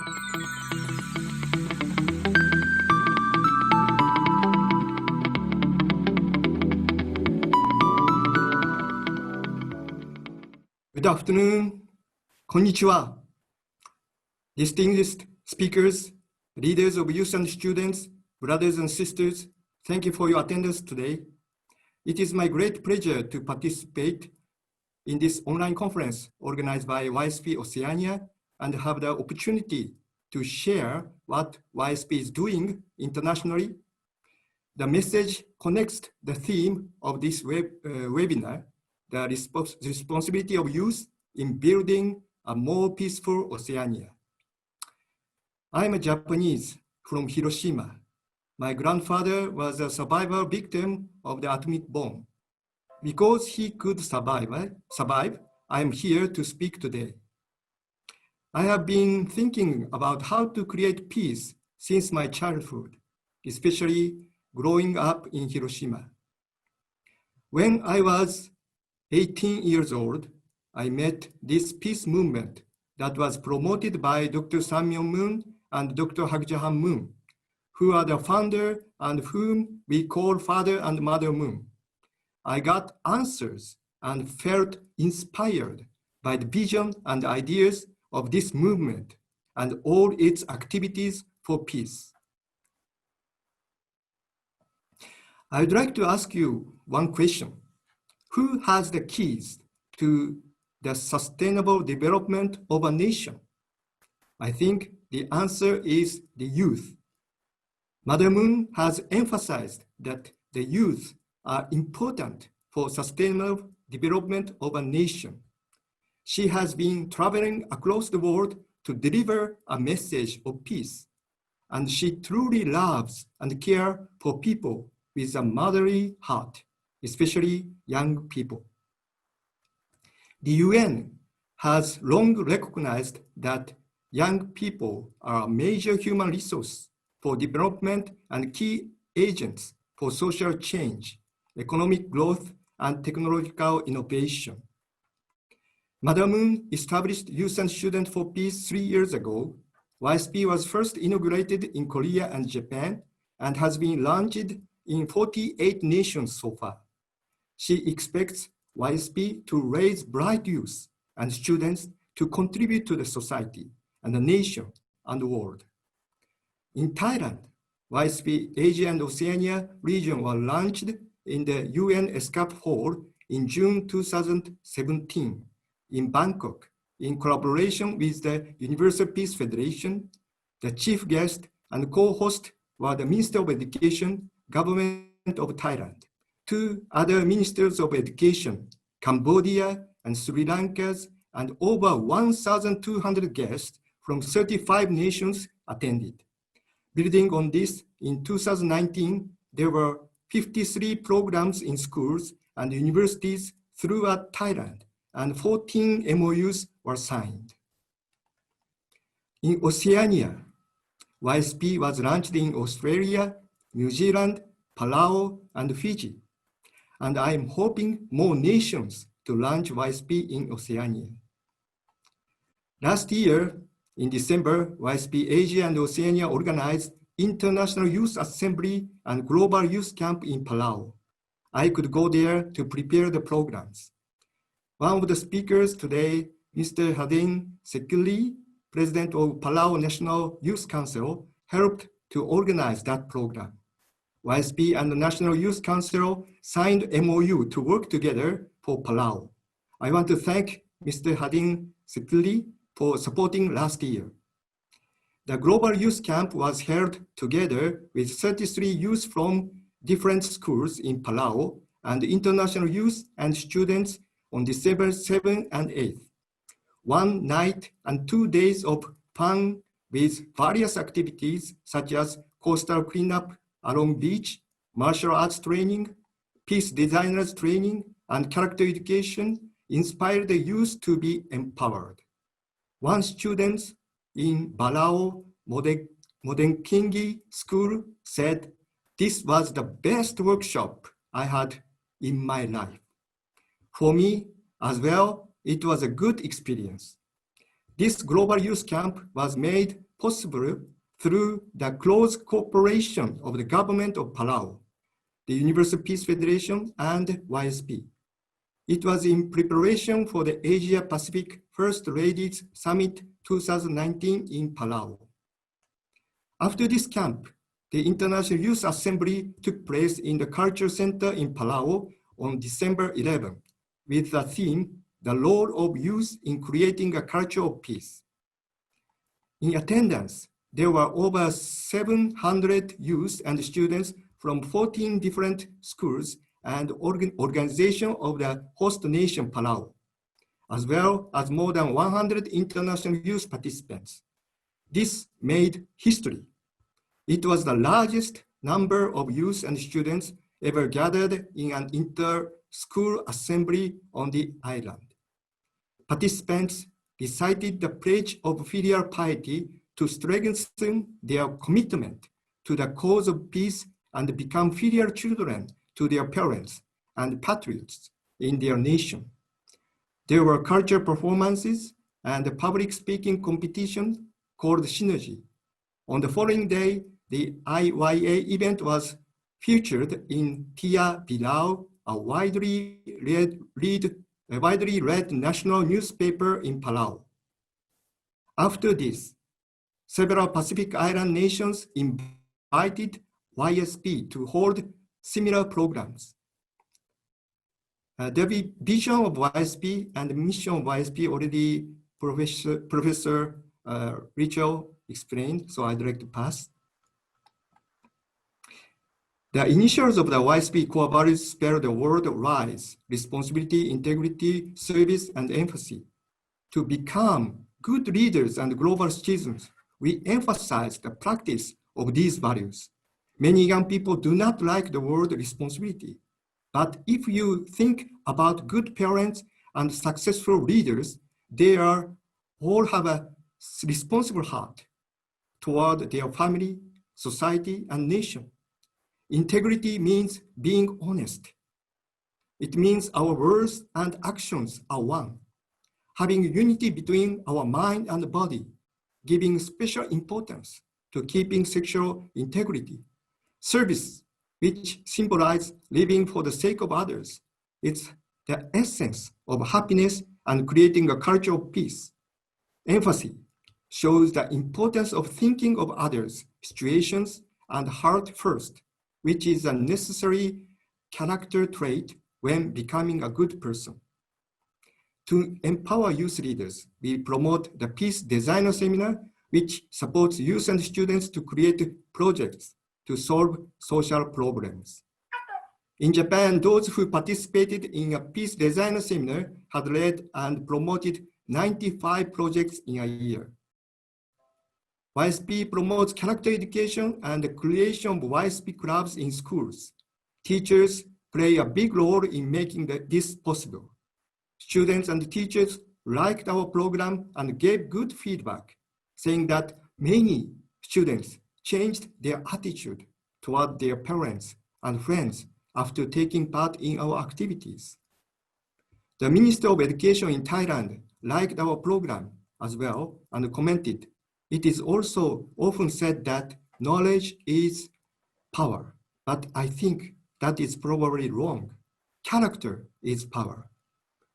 Good afternoon. Konnichiwa. Distinguished speakers, leaders of youth and students, brothers and sisters, thank you for your attendance today. It is my great pleasure to participate in this online conference organized by YSP Oceania and have the opportunity to share what YSP is doing internationally. The message connects the theme of this webinar, the responsibility of youth in building a more peaceful Oceania. I'm a Japanese from Hiroshima. My grandfather was a survivor victim of the atomic bomb. Because he could survive, I am here to speak today. I have been thinking about how to create peace since my childhood, especially growing up in Hiroshima. When I was 18 years old, I met this peace movement that was promoted by Dr. Sam Myung-moon and Dr. Hak Ja-han Moon, who are the founder and whom we call Father and Mother Moon. I got answers and felt inspired by the vision and ideas of this movement and all its activities for peace. I'd like to ask you one question. Who has the keys to the sustainable development of a nation? I think the answer is the youth. Mother Moon has emphasized that the youth are important for sustainable development of a nation. She has been traveling across the world to deliver a message of peace, and she truly loves and cares for people with a motherly heart, especially young people. The UN has long recognized that young people are a major human resource for development and key agents for social change, economic growth, and technological innovation. Mother Moon established Youth and Students for Peace 3 years ago. YSP was first inaugurated in Korea and Japan and has been launched in 48 nations so far. She expects YSP to raise bright youth and students to contribute to the society and the nation and the world. In Thailand, YSP Asia and Oceania region was launched in the UN ESCAP Hall in June 2017 in Bangkok in collaboration with the Universal Peace Federation. The chief guest and co-host were the Minister of Education, Government of Thailand, 2 other ministers of education, Cambodia and Sri Lanka, and over 1,200 guests from 35 nations attended. Building on this, in 2019, there were 53 programs in schools and universities throughout Thailand, and 14 MOUs were signed. In Oceania, YSP was launched in Australia, New Zealand, Palau, and Fiji. And I am hoping more nations to launch YSP in Oceania. Last year, in December, YSP Asia and Oceania organized International Youth Assembly and Global Youth Camp in Palau. I could go there to prepare the programs. One of the speakers today, Mr. Hadin Sekuli, President of Palau National Youth Council, helped to organize that program. YSP and the National Youth Council signed MOU to work together for Palau. I want to thank Mr. Hadin Sekuli for supporting last year. The Global Youth Camp was held together with 33 youth from different schools in Palau and international youth and students on December 7th and 8th. 1 night and 2 days of fun with various activities such as coastal cleanup along beach, martial arts training, peace designers training, and character education inspired the youth to be empowered. One student in Balao Modenkingi School said, "This was the best workshop I had in my life." For me as well, it was a good experience. This Global Youth Camp was made possible through the close cooperation of the government of Palau, the Universal Peace Federation, and YSP. It was in preparation for the Asia-Pacific First Ladies Summit 2019 in Palau. After this camp, the International Youth Assembly took place in the Culture Center in Palau on December 11, with the theme, The Role of Youth in Creating a Culture of Peace. In attendance, there were over 700 youth and students from 14 different schools and organizations of the host nation Palau, as well as more than 100 international youth participants. This made history. It was the largest number of youth and students ever gathered in an inter-school assembly on the island. Participants recited the pledge of filial piety to strengthen their commitment to the cause of peace and become filial children to their parents and patriots in their nation. There were cultural performances and a public speaking competition called Synergy. On the following day, the IYA event was featured in Tia Bilao, a widely read national newspaper in Palau. After this, several Pacific Island nations invited YSP to hold similar programs. The vision of YSP and the mission of YSP already Professor Rachel explained, so I'd like to pass. The initials of the YSP core values spell the word RISE, responsibility, integrity, service, and empathy. To become good leaders and global citizens, we emphasize the practice of these values. Many young people do not like the word responsibility, but if you think about good parents and successful leaders, they all have a responsible heart toward their family, society, and nation. Integrity means being honest. It means our words and actions are one, having unity between our mind and body, giving special importance to keeping sexual integrity. Service, which symbolizes living for the sake of others. It's the essence of happiness and creating a culture of peace. Empathy shows the importance of thinking of others, situations, and heart first, which is a necessary character trait when becoming a good person. To empower youth leaders, we promote the Peace Designer Seminar, which supports youth and students to create projects to solve social problems. In Japan, those who participated in a Peace Designer Seminar had led and promoted 95 projects in a year. YSP promotes character education and the creation of YSP clubs in schools. Teachers play a big role in making this possible. Students and teachers liked our program and gave good feedback, saying that many students changed their attitude toward their parents and friends after taking part in our activities. The Minister of Education in Thailand liked our program as well and commented, "It is also often said that knowledge is power, but I think that is probably wrong. Character is power."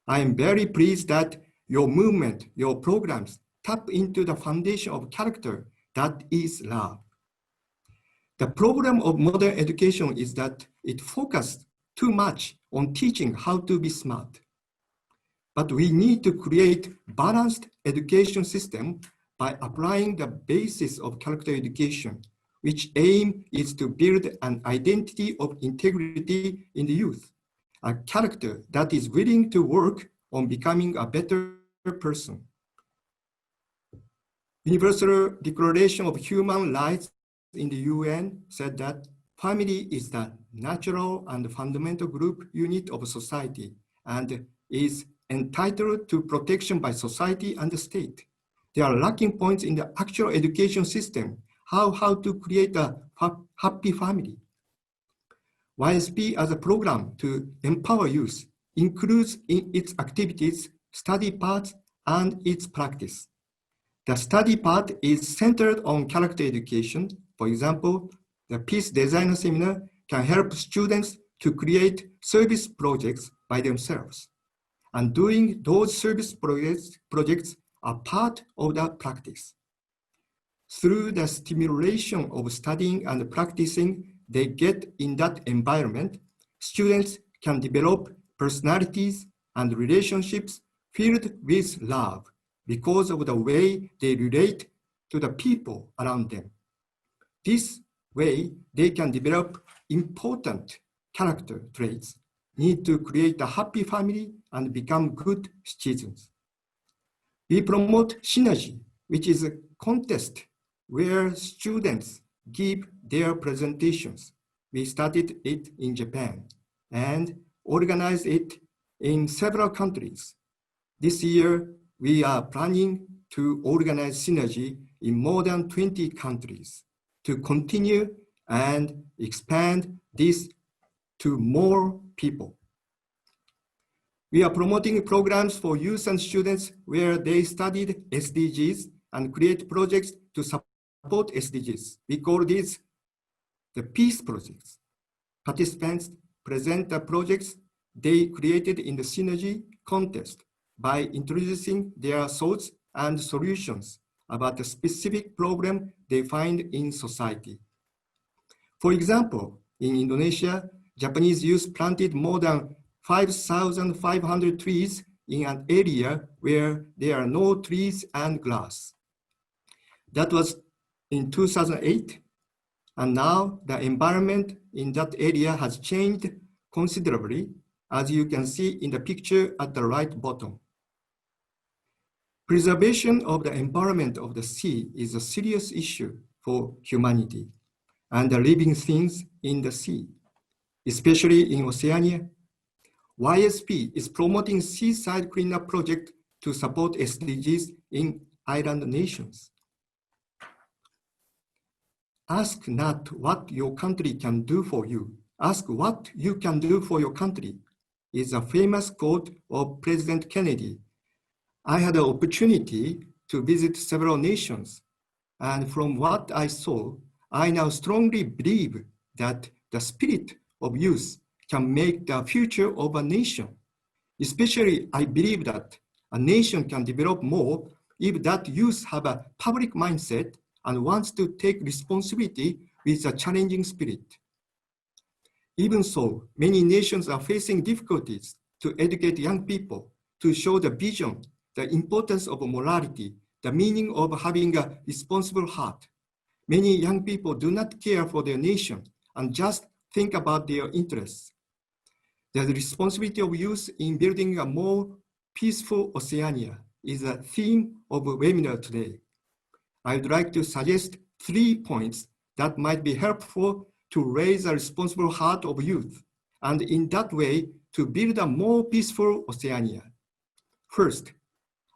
I am very pleased that your movement, your programs tap into the foundation of character that is love. The problem of modern education is that it focuses too much on teaching how to be smart. But we need to create balanced education system by applying the basis of character education, which aim is to build an identity of integrity in the youth, a character that is willing to work on becoming a better person. Universal Declaration of Human Rights in the UN said that family is the natural and fundamental group unit of society and is entitled to protection by society and the state. There are lacking points in the actual education system, how to create a happy family. YSP as a program to empower youth includes in its activities, study parts, and its practice. The study part is centered on character education. For example, the Peace Designer Seminar can help students to create service projects by themselves. And doing those service projects are part of the practice. Through the stimulation of studying and practicing they get in that environment, students can develop personalities and relationships filled with love because of the way they relate to the people around them. This way, they can develop important character traits, need to create a happy family and become good citizens. We promote synergy, which is a contest where students give their presentations. We started it in Japan and organized it in several countries. This year, we are planning to organize synergy in more than 20 countries to continue and expand this to more people. We are promoting programs for youth and students where they studied SDGs and create projects to support SDGs. We call these the peace projects. Participants present the projects they created in the synergy contest by introducing their thoughts and solutions about a specific problem they find in society. For example, in Indonesia, Japanese youth planted more than 5,500 trees in an area where there are no trees and grass. That was in 2008, and now the environment in that area has changed considerably, as you can see in the picture at the right bottom. Preservation of the environment of the sea is a serious issue for humanity and the living things in the sea, especially in Oceania. YSP is promoting seaside cleanup project to support SDGs in island nations. Ask not what your country can do for you. Ask what you can do for your country is a famous quote of President Kennedy. I had an opportunity to visit several nations, and from what I saw, I now strongly believe that the spirit of youth can make the future of a nation. Especially, I believe that a nation can develop more if that youth have a public mindset and wants to take responsibility with a challenging spirit. Even so, many nations are facing difficulties to educate young people, to show the vision, the importance of morality, the meaning of having a responsible heart. Many young people do not care for their nation and just think about their interests. The responsibility of youth in building a more peaceful Oceania is a theme of a webinar today. I would like to suggest 3 points that might be helpful to raise a responsible heart of youth, and in that way to build a more peaceful Oceania. First,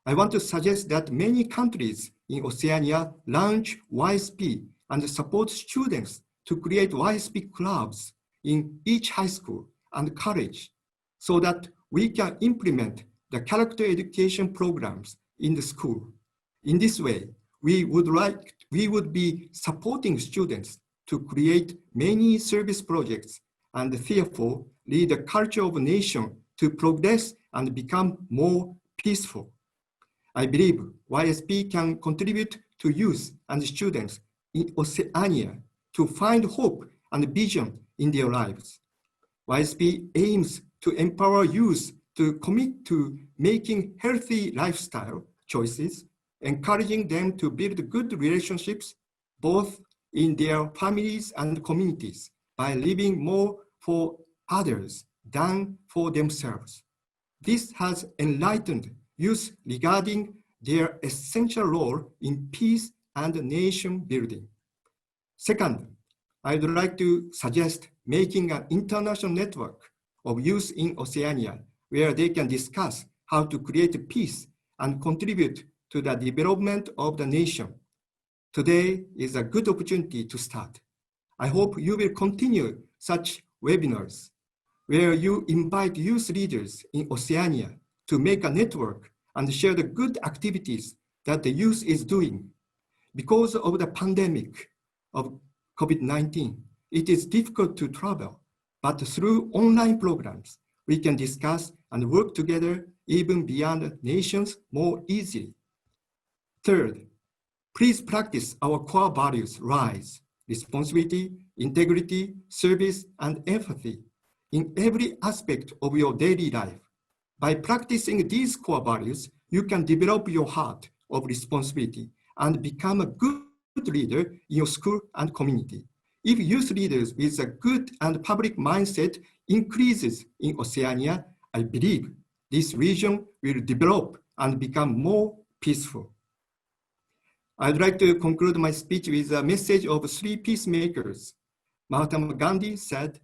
I want to suggest that many countries in Oceania launch YSP and support students to create YSP clubs in each high school and college so that we can implement the character education programs in the school. In this way, we would be supporting students to create many service projects and therefore lead the culture of a nation to progress and become more peaceful. I believe YSP can contribute to youth and students in Oceania to find hope and vision in their lives. YSP aims to empower youth to commit to making healthy lifestyle choices, encouraging them to build good relationships both in their families and communities by living more for others than for themselves. This has enlightened youth regarding their essential role in peace and nation building. Second, I would like to suggest making an international network of youth in Oceania where they can discuss how to create peace and contribute to the development of the nation. Today is a good opportunity to start. I hope you will continue such webinars where you invite youth leaders in Oceania to make a network and share the good activities that the youth is doing. Because of the pandemic of COVID-19, it is difficult to travel, but through online programs, we can discuss and work together even beyond nations more easily. Third, please practice our core values, RISE, responsibility, integrity, service, and empathy in every aspect of your daily life. By practicing these core values, you can develop your heart of responsibility and become a good leader in your school and community. If youth leaders with a good and public mindset increases in Oceania, I believe this region will develop and become more peaceful. I'd like to conclude my speech with a message of three peacemakers. Mahatma Gandhi said,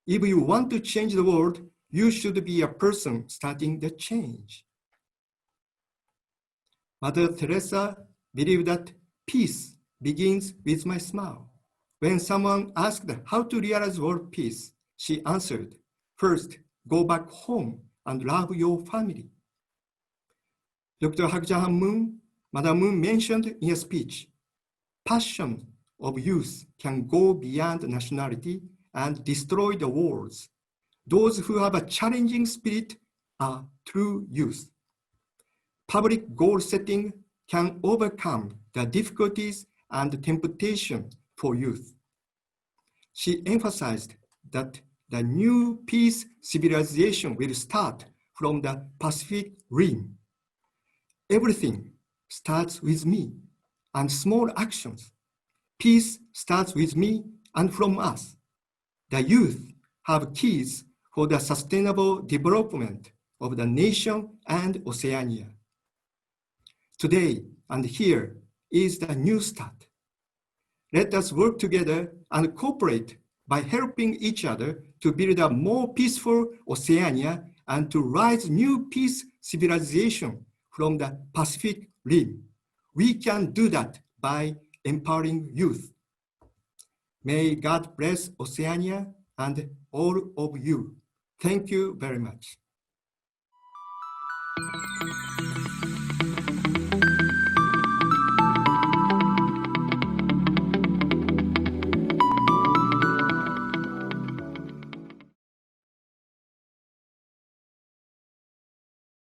if you want to change the world, you should be a person starting the change. Mother Teresa believed that peace begins with my smile. When someone asked how to realize world peace, she answered, first, go back home and love your family. Dr. Hak Ja-han Moon, Madam Moon mentioned in a speech, passion of youth can go beyond nationality and destroy the worlds. Those who have a challenging spirit are true youth. Public goal setting can overcome the difficulties and temptation for youth. She emphasized that the new peace civilization will start from the Pacific Rim. Everything starts with me and small actions. Peace starts with me and from us. The youth have keys for the sustainable development of the nation and Oceania. Today and here is the new start. Let us work together and cooperate by helping each other to build a more peaceful Oceania and to rise new peace civilization from the Pacific Rim. We can do that by empowering youth. May God bless Oceania and all of you. Thank you very much.